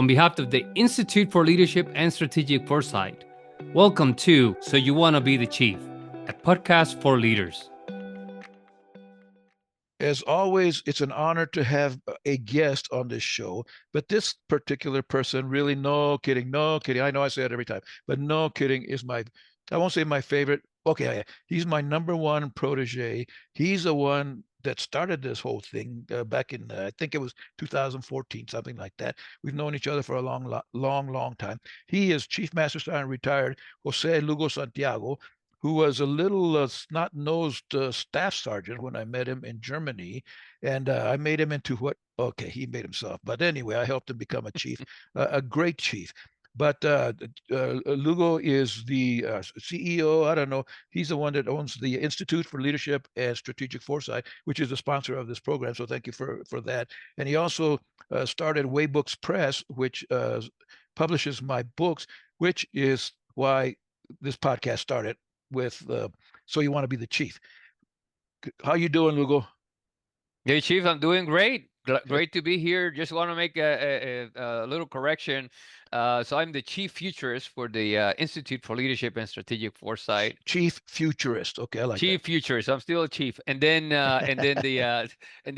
on behalf of the Institute for Leadership and Strategic Foresight, welcome to So You Want to Be the Chief, a podcast for leaders. As always, it's an honor to have a guest on this show, but this particular person really, no kidding. I know I say it every time, but no kidding is I won't say my favorite. Okay, he's my number one protege. He's the one that started this whole thing back in, I think it was 2014, something like that. We've known each other for a long time. He is Chief Master Sergeant retired José Lugo Santiago, who was a little snot-nosed staff sergeant when I met him in Germany. And I made him into okay, he made himself. But anyway, I helped him become a chief, a great chief. But Lugo is the CEO. I don't know. He's the one that owns the Institute for Leadership and Strategic Foresight, which is the sponsor of this program. So thank you for that. And he also started Waybooks Press, which publishes my books, which is why this podcast started with So You Want to Be the Chief. How you doing, Lugo? Hey, Chief, I'm doing great. Great to be here. Just want to make a little correction. So I'm the chief futurist for the Institute for Leadership and Strategic Foresight. Chief futurist. Okay, I like chief that. futurist. I'm still a chief, and then the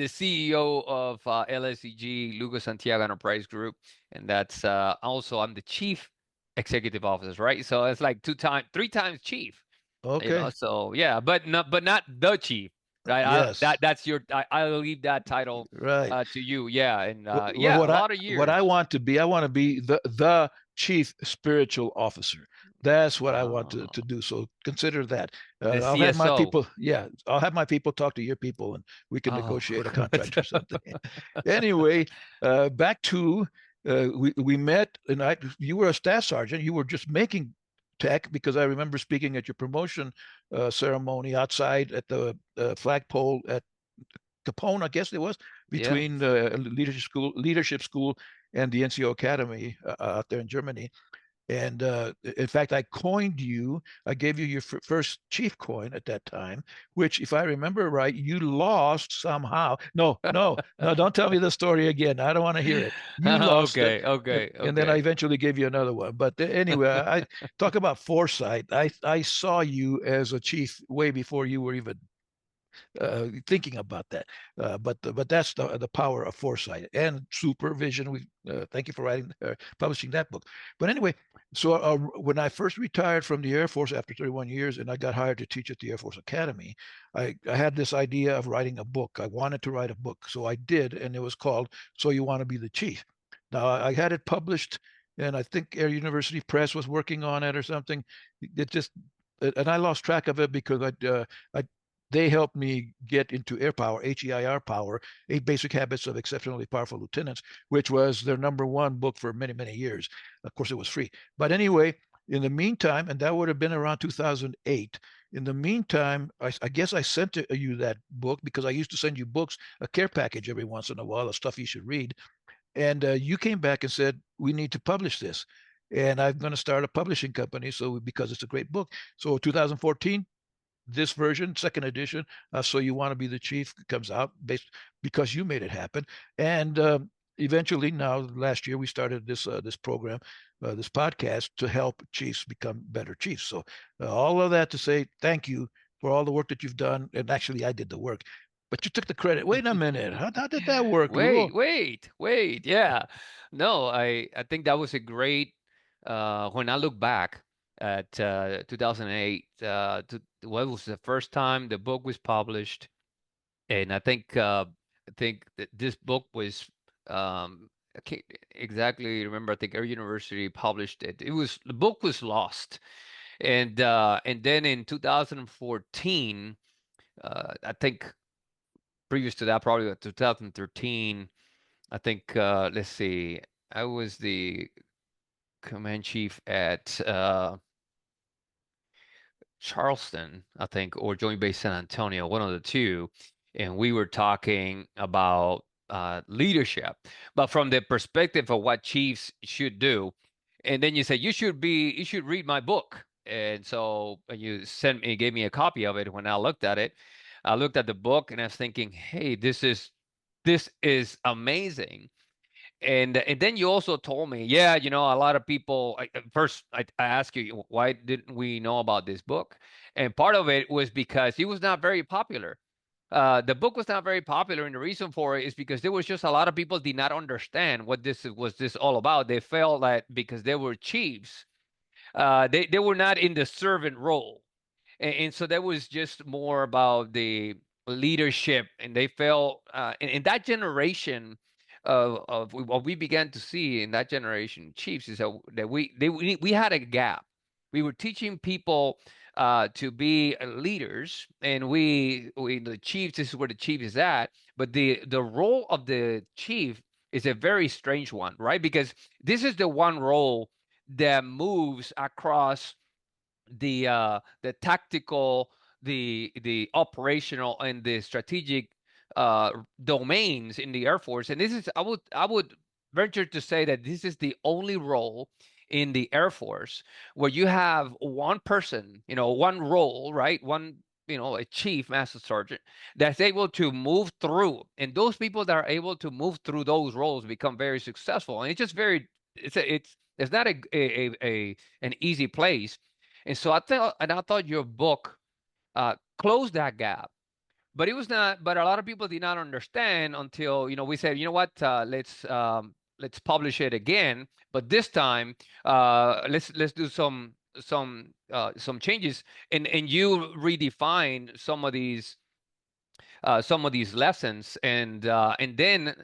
CEO of LSEG Lugo Santiago Enterprise Group, and that's also I'm the chief executive officer, right? So it's like three times chief. Okay. So yeah, but not the chief, right? Yes. That's your. I'll leave that title Right. to you. Yeah, and Well, a lot of years. What I want to be the chief spiritual officer. That's what I want to do. So consider that. The I'll have my CSO. people. Yeah, I'll have my people talk to your people, and we can negotiate a contract or something. Anyway, back to we met, and you were a staff sergeant. You were just making tech, because I remember speaking at your promotion ceremony outside at the flagpole at Capone, I guess it was, between the leadership school and the NCO Academy out there in Germany. And in fact, I coined you. I gave you your first chief coin at that time, which, if I remember right, you lost somehow. No, don't tell me the story again. I don't want to hear it. You lost it. Okay. And then I eventually gave you another one. But anyway, I talk about foresight. I saw you as a chief way before you were even thinking about that. But that's the power of foresight and supervision. We thank you for publishing that book. But anyway, so when I first retired from the Air Force after 31 years, and I got hired to teach at the Air Force Academy, I had this idea of writing a book. I wanted to write a book, so I did, and it was called "So You Want to Be the Chief." Now I had it published, and I think Air University Press was working on it or something. It just and I lost track of it because they helped me get into Air Power, HEIR Power, 8 Basic Habits of Exceptionally Powerful Lieutenants, which was their number one book for many years. Of course, it was free. But anyway, in the meantime, and that would have been around 2008, in the meantime, I guess I sent you that book because I used to send you books, a care package every once in a while of stuff you should read. And you came back and said, we need to publish this. And I'm going to start a publishing company. So because it's a great book. So 2014, this version, second edition, So You Want to Be the Chief, comes out because you made it happen. And eventually, now last year, we started this program, this podcast, to help chiefs become better chiefs. So all of that to say thank you for all the work that you've done. And actually, I did the work, but you took the credit. Wait a minute, how did that work? Wait. Yeah, no, I think that was a great. When I look back at 2008, what was the first time the book was published, and I think that this book was I can't exactly remember. I think Air University published it. The book was lost, and then in 2014, I think previous to that, probably 2013. I think let's see, I was the command chief at Charleston, I think, or Joint Base San Antonio, one of the two, and we were talking about leadership, but from the perspective of what chiefs should do. And then you said you should read my book, and so you gave me a copy of it. When I looked at it, I looked at the book and I was thinking, hey, this is amazing. And then you also told me, yeah, a lot of people. First, I asked you, why didn't we know about this book? And part of it was because it was not very popular. The book was not very popular, and the reason for it is because there was just a lot of people did not understand what this all about. They felt that because they were chiefs, they were not in the servant role, and so that was just more about the leadership, and they felt in that generation of what we began to see in that generation chiefs is that we had a gap. We were teaching people to be leaders, and we the chiefs, this is where the chief is at, but the role of the chief is a very strange one, right? Because this is the one role that moves across the tactical, the operational, and the strategic domains in the Air Force. And this is, I would venture to say that this is the only role in the Air Force where you have one person, one role, right? One, a chief master sergeant that's able to move through, and those people that are able to move through those roles become very successful. And it's just very, it's not an easy place. And so I thought your book closed that gap, but it was not. But a lot of people did not understand until we said, what, let's publish it again, but this time let's do some changes, and you redefine some of these lessons, and then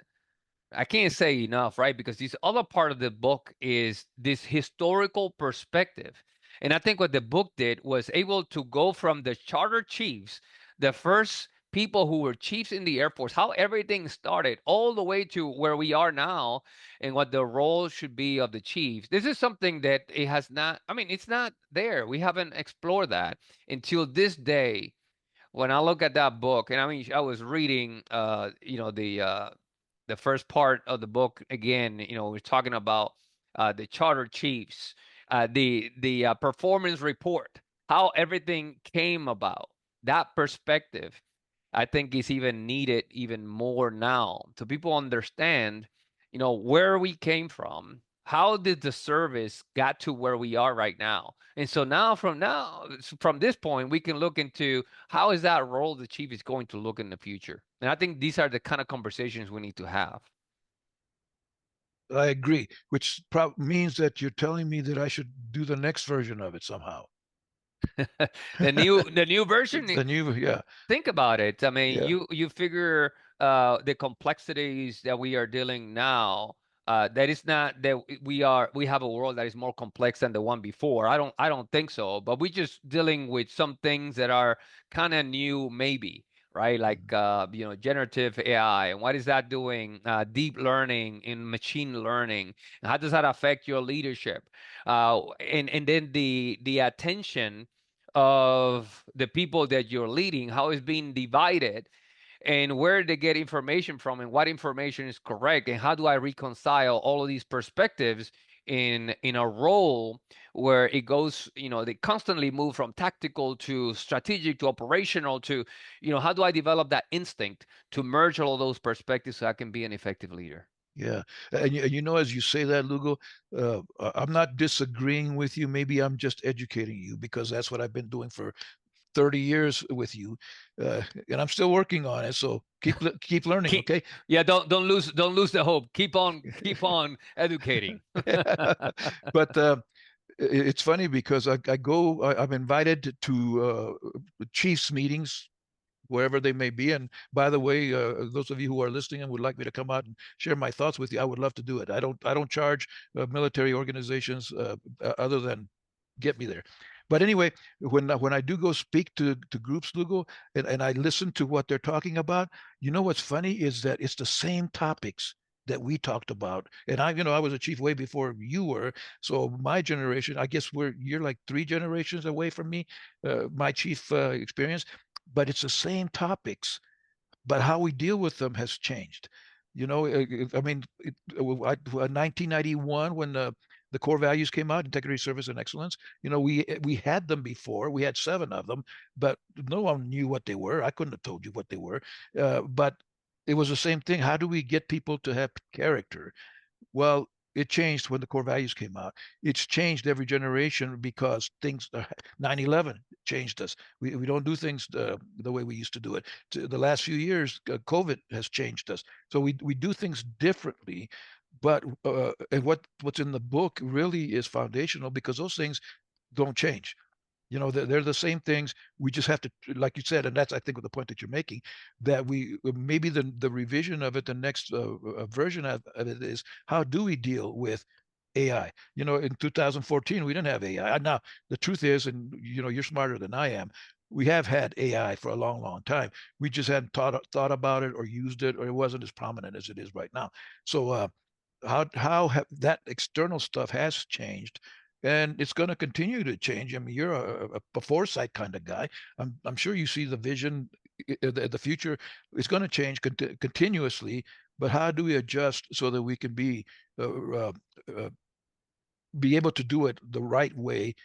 I can't say enough, right? Because this other part of the book is this historical perspective. And I think what the book did was able to go from the charter chiefs, the first people who were chiefs in the Air Force, how everything started, all the way to where we are now and what the role should be of the chiefs. This is something that it has not, I mean, it's not there. We haven't explored that until this day. When I look at that book, and I mean, I was reading, the first part of the book again. We're talking about the charter chiefs, the performance report, how everything came about. That perspective, I think, is even needed even more now, so people understand, where we came from. How did the service got to where we are right now? And so from this point, we can look into how is that role the chief is going to look in the future. And I think these are the kind of conversations we need to have. I agree, which means that you're telling me that I should do the next version of it somehow. The new version, The new, yeah, think about it. I mean, yeah, you figure the complexities that we are dealing now. That is not that we have a world that is more complex than the one before. I don't think so. But we're just dealing with some things that are kind of new, maybe, right? Like generative AI, and what is that doing? Deep learning and machine learning. How does that affect your leadership? And then the attention of the people that you're leading, how it's being divided, and where they get information from, and what information is correct, and how do I reconcile all of these perspectives in a role where it goes, they constantly move from tactical to strategic to operational to, how do I develop that instinct to merge all of those perspectives so I can be an effective leader? yeah. And as you say that, Lugo, I'm not disagreeing with you. Maybe I'm just educating you because that's what I've been doing for 30 years with you, and I'm still working on it. So keep learning, Keep, okay? yeah, don't lose the hope. Keep on educating. But it's funny because I'm invited to Chiefs meetings wherever they may be. And by the way, those of you who are listening and would like me to come out and share my thoughts with you, I would love to do it. I don't charge military organizations other than get me there. But anyway, when I do go speak to groups, Lugo, and I listen to what they're talking about, what's funny is that it's the same topics that we talked about. And I was a chief way before you were. So my generation, I guess you're like 3 generations away from me, my chief experience, but it's the same topics, but how we deal with them has changed. I mean, 1991, when the core values came out, integrity, service, and excellence, we had them before. We had 7 of them, but no one knew what they were. I couldn't have told you what they were. But it was the same thing. How do we get people to have character? Well, it changed when the core values came out. It's changed every generation because things, 9/11 changed us. We don't do things the way we used to do it. The last few years, COVID has changed us. So we do things differently. But and what's in the book really is foundational because those things don't change. They're the same things. We just have to, like you said, and that's I think the point that you're making, that we maybe the revision of it, the next version of it is how do we deal with AI? In 2014 we didn't have AI. Now the truth is, and you're smarter than I am. We have had AI for a long, long time. We just hadn't thought about it or used it, or it wasn't as prominent as it is right now. So how that external stuff has changed, and it's going to continue to change. I mean, you're a foresight kind of guy. I'm sure you see the vision. The future is going to change continuously, but how do we adjust so that we can uh, uh, be able to do it the right way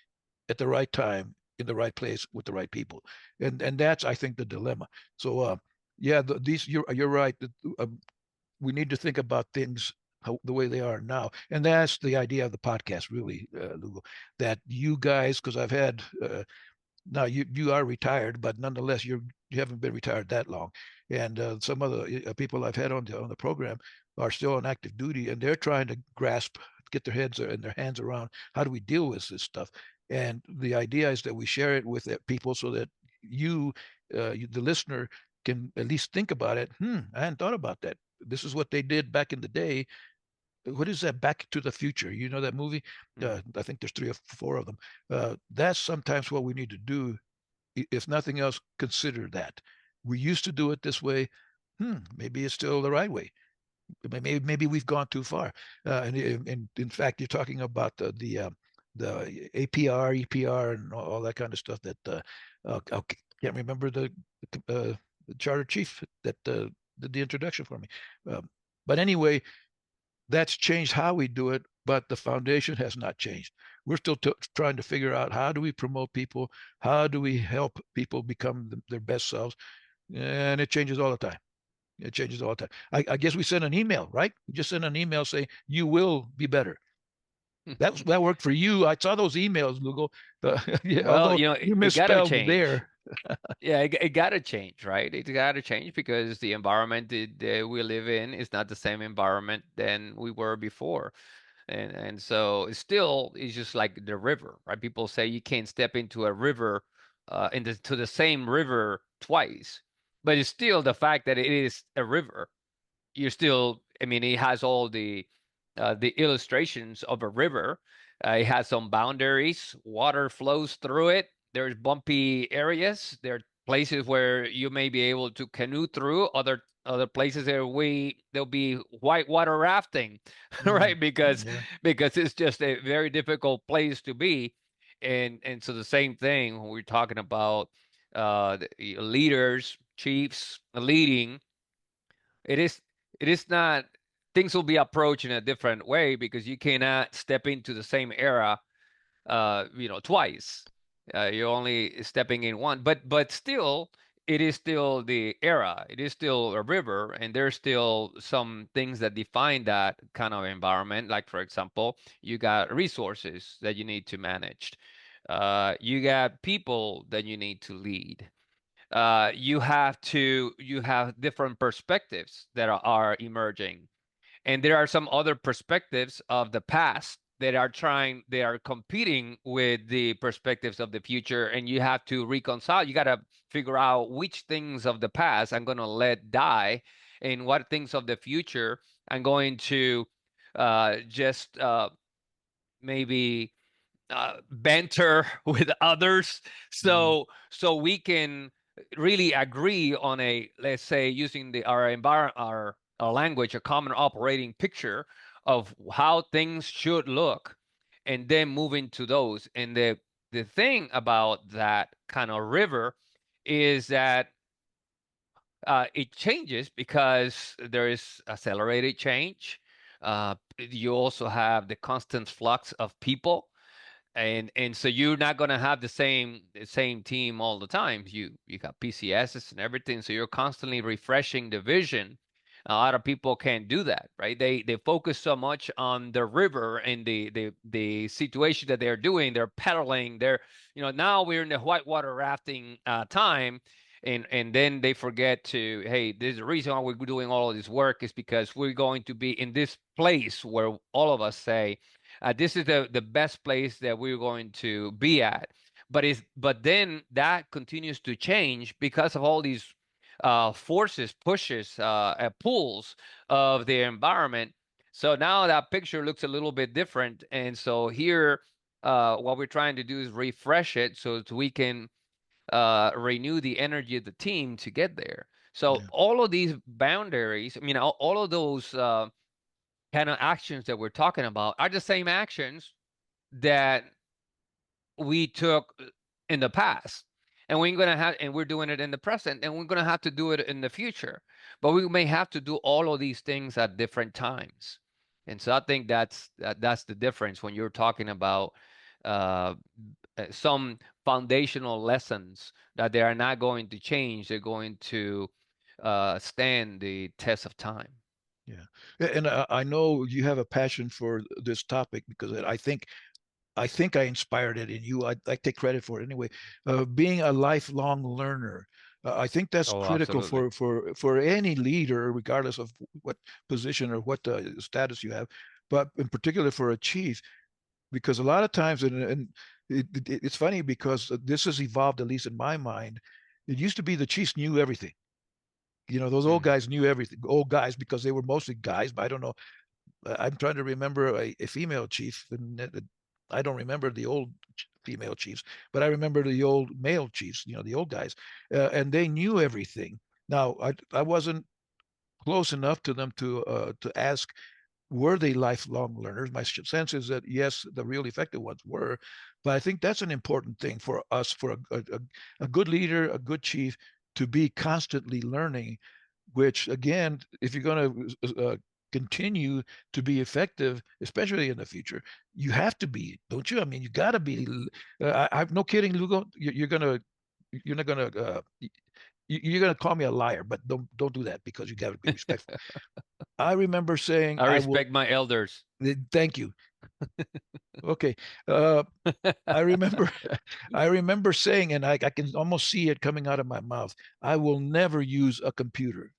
at the right time in the right place with the right people? And that's, I think, the dilemma. So yeah, these you're right. We need to think about things the way they are now. And that's the idea of the podcast, really, Lugo, that you guys, because I've had, now you are retired, but nonetheless, you haven't been retired that long. And some of the people I've had on the program are still on active duty, and they're trying to get their heads and their hands around how do we deal with this stuff. And the idea is that we share it with people so that the listener, can at least think about it. I hadn't thought about that. This is what they did back in the day. What is that? Back to the Future. You know that movie? Mm. I think there's three or four of them. That's sometimes what we need to do. If nothing else, consider that. We used to do it this way. Maybe it's still the right way. Maybe we've gone too far. And in fact, you're talking about the APR, EPR, and all that kind of stuff. That I can't remember the charter chief that did the introduction for me. Um, but anyway, that's changed how we do it, but the foundation has not changed. We're still trying to figure out how do we promote people, how do we help people become their best selves, and it changes all the time. It changes all the time. I guess we sent an email, right? We just sent an email saying you will be better. That worked for you. I saw those emails, Lugo. Yeah, Well, although you know, you it got to misspelled change. there. Yeah, it got to change, right? It got to change because the environment that we live in is not the same environment than we were before. And so it's just like the river, right? People say you can't step into a river, to the same river twice, but it's still the fact that it is a river. You're still, I mean, it has all the illustrations of a river. It has some boundaries. Water flows through it. There's bumpy areas. There are places where you may be able to canoe through. Other places there'll be white water rafting, Mm, right? Because yeah. because it's just a very difficult place to be. And so the same thing when we're talking about leaders, chiefs leading, it is it is not, things will be approached in a different way because you cannot step into the same era twice. You're only stepping in one, but still it is still the era, it is still a river, and there's still some things that define that kind of environment. Like, for example, you got resources that you need to manage, you got people that you need to lead, you have different perspectives that are emerging, and there are some other perspectives of the past that they are competing with the perspectives of the future, and you have to reconcile. You got to figure out which things of the past I'm going to let die, and what things of the future I'm going to just maybe banter with others, Mm, so we can really agree on a, let's say, using our environment, our language, a common operating picture of how things should look, and then move into those. And the thing about that kind of river is that it changes because there is accelerated change. You also have the constant flux of people, and so you're not going to have the same team all the time. You got PCSs and everything, so you're constantly refreshing the vision A lot of people can't do that, right? They focus so much on the river and the situation that they're doing. They're pedaling. They're, now we're in the whitewater rafting time, and then they forget to, hey, there's a reason why we're doing all of this work is because we're going to be in this place where all of us say, this is the best place that we're going to be at. But then that continues to change because of all these forces, pushes, pulls of the environment. So now that picture looks a little bit different. And so here, what we're trying to do is refresh it so that we can renew the energy of the team to get there. So Yeah. all of these boundaries, I mean, all of those kind of actions that we're talking about are the same actions that we took in the past, and we're doing it in the present, and we're gonna have to do it in the future. But we may have to do all of these things at different times. And so I think that's the difference when you're talking about uh, some foundational lessons that they are not going to change. They're going to stand the test of time. Yeah. And I know you have a passion for this topic because I think I inspired it in you. I take credit for it anyway. Being a lifelong learner, I think that's Oh, critical absolutely. for any leader, regardless of what position or what status you have, but in particular for a chief, because a lot of times, and it's funny because this has evolved, at least in my mind. It used to be the chiefs knew everything. Those old Mm. guys knew everything. Old guys because they were mostly guys, but I don't know. I'm trying to remember a female chief, and I don't remember the old female chiefs, but I remember the old male chiefs. The old guys, and they knew everything. Now, I wasn't close enough to them to ask were they lifelong learners. My sense is that yes, the real effective ones were, but I think that's an important thing for us, for a good leader, a good chief, to be constantly learning, which again, if you're going to continue to be effective, especially in the future, you have to be, don't you? I mean, you got to be. I'm no kidding, Lugo. You're not gonna, you're gonna call me a liar, but don't do that because you got to be respectful. I remember saying, I I will. respect my elders. Thank you. Okay. Uh, I remember, I remember saying, and I can almost see it coming out of my mouth. I will never use a computer.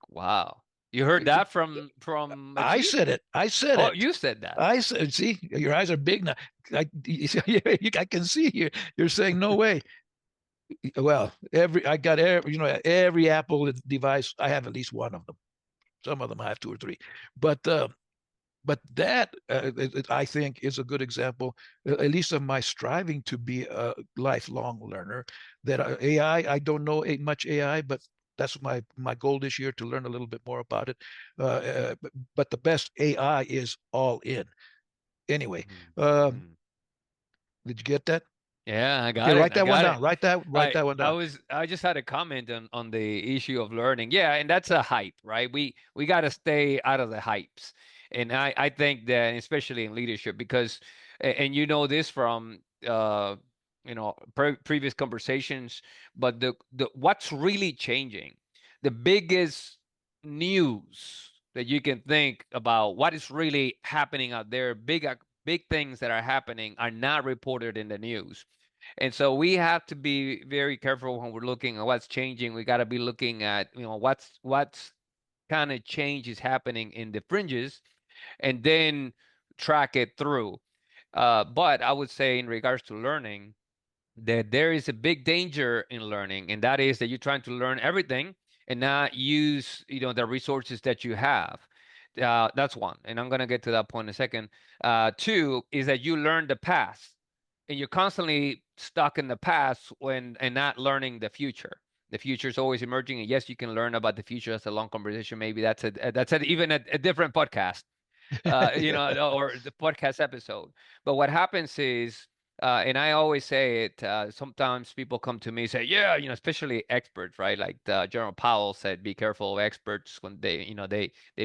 Wow. You heard that from a I chief? said it. I said Oh, it. you said that. I said, see, your eyes are big now. I can see you. You're saying no way. Well, I got every Apple device. I have at least one of them. Some of them I have two or three, but that I think is a good example, at least of my striving to be a lifelong learner. That I don't know much AI, but that's my goal this year to learn a little bit more about it. But the best AI is all in. Anyway, Mhm. um, Mhm. did you get that? Yeah, I Okay, got it. write I that one got down. it. Write that one down. I just had a comment on the issue of learning. Yeah, and that's a hype, right? We got to stay out of the hypes. And I think that especially in leadership because and you know this from previous conversations, but the what's really changing, the biggest news that you can think about what is really happening out there, big things that are happening are not reported in the news. And so we have to be very careful when we're looking at what's changing. We got to be looking at, what's kind of change is happening in the fringes, and then track it through. But I would say in regards to learning, that there is a big danger in learning, and that is that you're trying to learn everything and not use, the resources that you have. That's one, and I'm gonna get to that point in a second. Two is that you learn the past, and you're constantly stuck in the past and not learning the future. The future is always emerging, and yes, you can learn about the future. That's a long conversation. Maybe even a different podcast, or the podcast episode. But what happens is, and I always say it, sometimes people come to me and say, yeah, especially experts, right? Like General Powell said, be careful of experts when they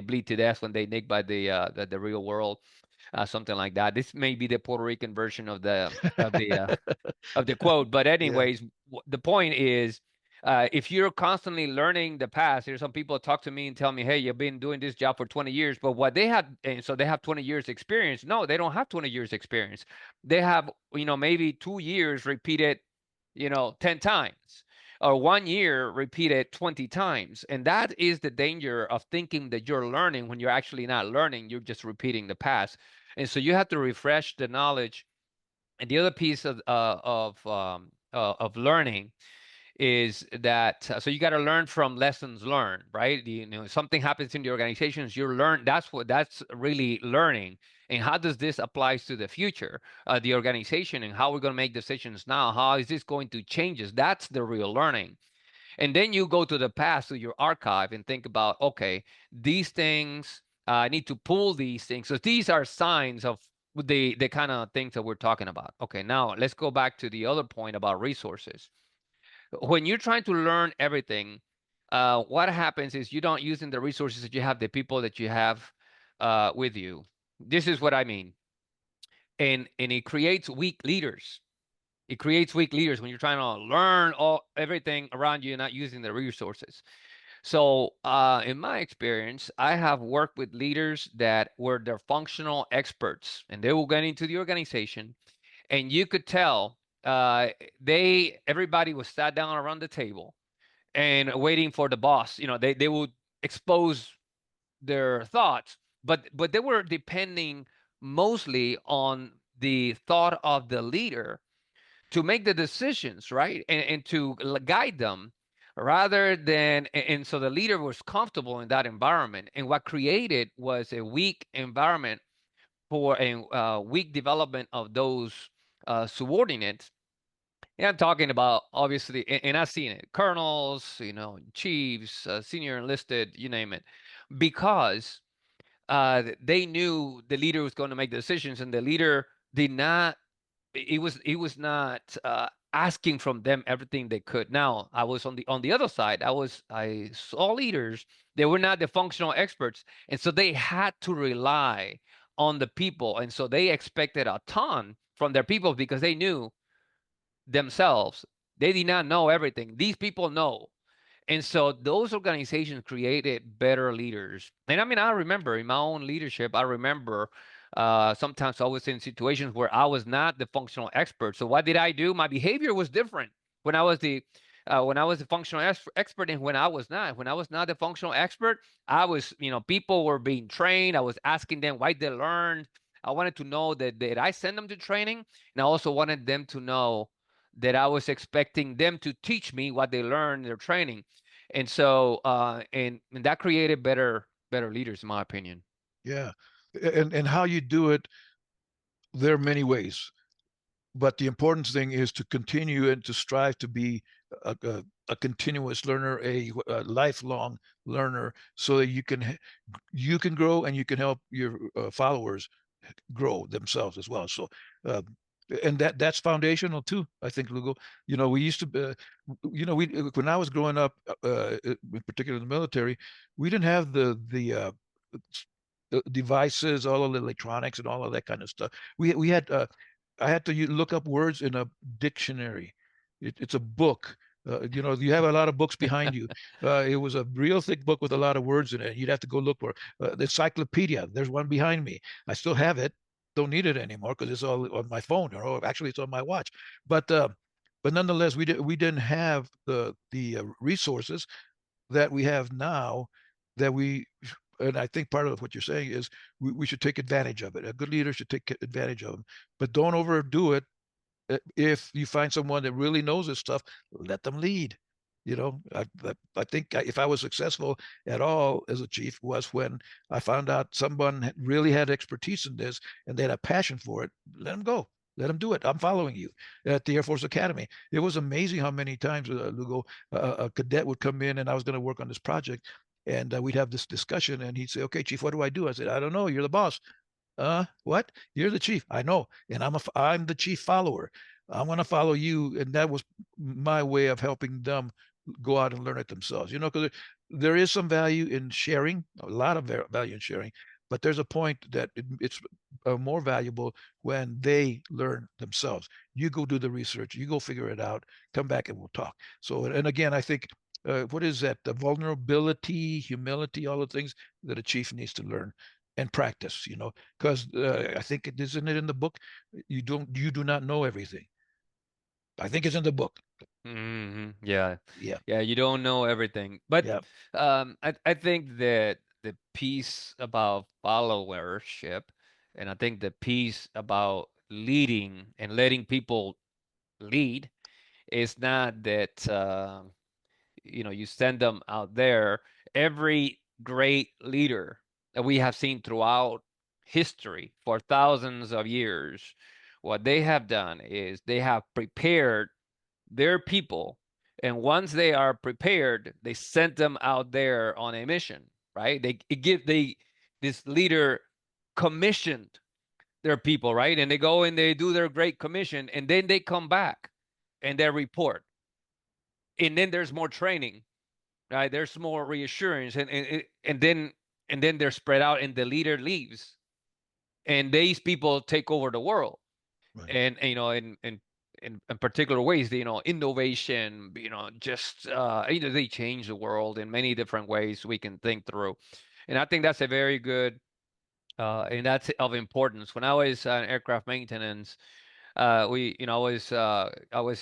bleed to death when they nick by the real world, something like that. This may be the Puerto Rican version of the quote, but Yeah. anyways, the point is, If you're constantly learning the past, there's some people talk to me and tell me, hey, you've been doing this job for 20 years, but what they had, and so they have 20 years experience. No, they don't have 20 years experience. They have, maybe 2 years repeated, 10 times, or 1 year repeated 20 times. And that is the danger of thinking that you're learning when you're actually not learning. You're just repeating the past. And so you have to refresh the knowledge. And the other piece of learning is that, so you got to learn from lessons learned, right? Something happens in the organizations, you learn. That's really learning. And how does this applies to the future, the organization, and how we're going to make decisions now? How is this going to change us? That's the real learning. And then you go to the past, to your archive, and think about, okay, these things, I need to pull these things. So these are signs of the kind of things that we're talking about. Okay, now let's go back to the other point about resources. When you're trying to learn everything, what happens is you don't using the resources that you have, the people that you have with you. This is what I mean. And it creates weak leaders. It creates weak leaders when you're trying to learn everything around you and not using the resources. So, in my experience, I have worked with leaders that were their functional experts, and they will get into the organization, and you could tell everybody was sat down around the table and waiting for the boss. They would expose their thoughts, but they were depending mostly on the thought of the leader to make the decisions, right? And to guide them, rather than, and so the leader was comfortable in that environment. And what created was a weak environment for a weak development of those subordinates. And I'm talking about, obviously, and I've seen it, colonels, chiefs, senior enlisted, you name it, because they knew the leader was going to make the decisions, and the leader did not. It was not asking from them everything they could. Now, I was on the other side. I saw leaders. They were not the functional experts, and so they had to rely on the people, and so they expected a ton from their people because they knew themselves. They did not know everything. These people know. And so those organizations created better leaders. And I mean, I remember in my own leadership, I remember sometimes I was in situations where I was not the functional expert. So what did I do? My behavior was different when I was the functional expert, and when I was not. When I was not the functional expert, I was, people were being trained. I was asking them why they learned. I wanted to know that I send them to training, and I also wanted them to know that I was expecting them to teach me what they learned in their training. And so and that created better leaders, in my opinion. Yeah. And how you do it, there are many ways. But the important thing is to continue and to strive to be a continuous learner, a lifelong learner, so that you can grow and you can help your followers grow themselves as well. So, uh, and that's foundational too. I think, Lugo. We used to, we when I was growing up, in particular in the military, we didn't have the devices, all of the electronics, and all of that kind of stuff. We had I had to look up words in a dictionary. It's a book. You have a lot of books behind you. It was a real thick book with a lot of words in it. You'd have to go look for the encyclopedia. There's one behind me. I still have it. Don't need it anymore because it's all on my phone. Or actually, it's on my watch. But nonetheless, we didn't have the resources that we have now. That we And I think part of what you're saying is we should take advantage of it. A good leader should take advantage of them, but don't overdo it. If you find someone that really knows this stuff, let them lead. I think if I was successful at all as a chief was when I found out someone really had expertise in this and they had a passion for it. Let them go. Let them do it. I'm following you. At the Air Force Academy, it was amazing how many times, Lugo, a cadet would come in and I was going to work on this project, and we'd have this discussion, and he'd say, "Okay, chief, what do I do?" I said, "I don't know. You're the boss." What? You're the chief. I know. And I'm the chief follower. I'm going to follow you. And that was my way of helping them go out and learn it themselves, because there is some value in sharing, a lot of value in sharing, but there's a point that it's more valuable when they learn themselves. You go do the research, you go figure it out, come back and we'll talk. So, and again, I think what is that? The vulnerability, humility, all the things that a chief needs to learn and practice. Because I think isn't it in the book? You do not know everything. I think it's in the book. Yeah. Yeah, Yeah, you don't know everything. But yeah, I think that the piece about followership, and I think the piece about leading and letting people lead is not that you send them out there. Every great leader that we have seen throughout history for thousands of years, what they have done is they have prepared their people, and once they are prepared, they sent them out there on a mission, right? They this leader commissioned their people, right? And they go and they do their great commission, and then they come back and they report, and then there's more training, right? There's more reassurance, and then they're spread out, and the leader leaves, and these people take over the world, right. and in particular ways, innovation, just they change the world in many different ways we can think through, and I think that's a very good, and that's of importance. When I was in aircraft maintenance, I was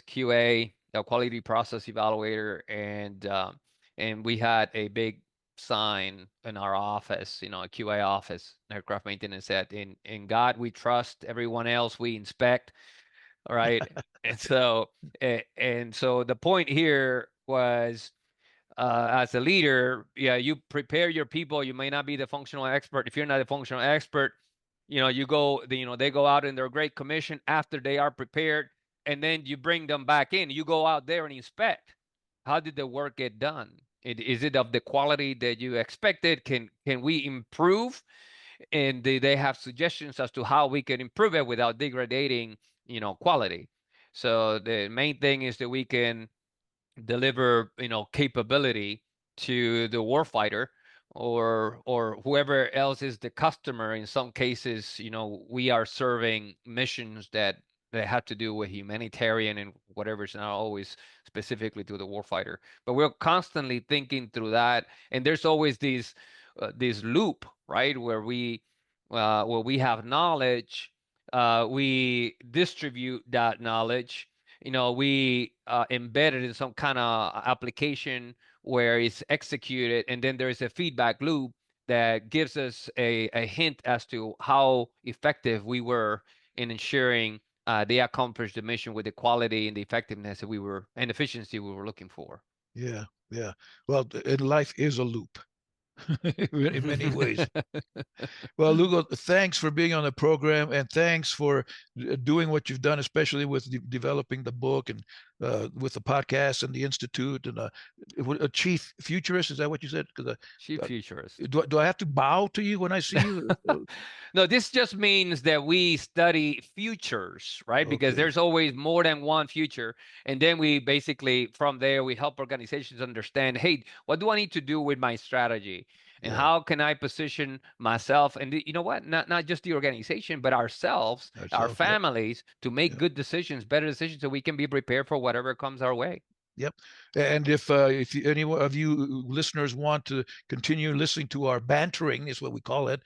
QA, a quality process evaluator, and we had a big sign in our office, a QA office, aircraft maintenance, said, "In God we trust, everyone else we inspect." All right, and so the point here was, as a leader, yeah, you prepare your people. You may not be the functional expert. If you're not a functional expert, they go out in their great commission after they are prepared, and then you bring them back in. You go out there and inspect. How did the work get done? Is it of the quality that you expected? Can we improve? And they have suggestions as to how we can improve it without degrading, quality. So the main thing is that we can deliver capability to the warfighter, or whoever else is the customer. In some cases, we are serving missions that have to do with humanitarian and whatever. It's not always specifically to the warfighter, but we're constantly thinking through that. And there's always this loop, right, where we have knowledge, we distribute that knowledge, we embed it in some kind of application where it's executed, and then there's a feedback loop that gives us a hint as to how effective we were in ensuring they accomplished the mission with the quality and the effectiveness that we were and efficiency we were looking for. Yeah, yeah. Well, and life is a loop in many ways. Well, Lugo, thanks for being on the program, and thanks for doing what you've done, especially with developing the book and with the podcast and the institute and a chief futurist. Is that what you said? Because Chief futurist. do I have to bow to you when I see you? No, this just means that we study futures, right? Because Okay. there's always more than one future. And then we basically, from there, we help organizations understand, hey, what do I need to do with my strategy? And Yeah. how can I position myself? And you know what? Not just the organization, but ourselves, our Ourselves. Yep. families, to make Yep. good decisions, better decisions, so we can be prepared for whatever comes our way. Yep. And if any of you listeners want to continue listening to our bantering, is what we call it,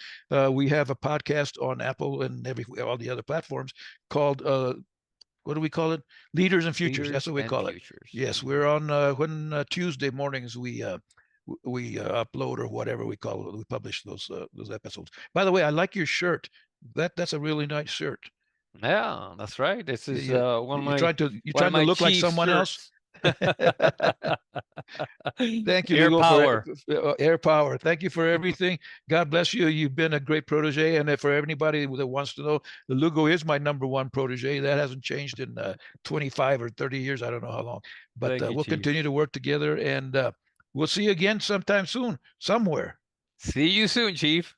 we have a podcast on Apple and all the other platforms called what do we call it? Leaders and Futures. That's Leaders what we and call it. futures. Yes, we're on when Tuesday mornings we upload or whatever we call it. We publish those episodes. By the way, I like your shirt. That's a really nice shirt. Yeah, that's right. This is You, one of you my trying to you one of trying to my look like chief someone else? shirts. Thank you, Air Lugo, for power. air power. Thank you for everything. God bless you. You've been a great protege. And for anybody that wants to know, the Lugo is my number one protege. That hasn't changed in 25 or 30 years. I don't know how long. But Thank you, we'll Chief. continue to work together, and we'll see you again sometime soon, somewhere. See you soon, Chief.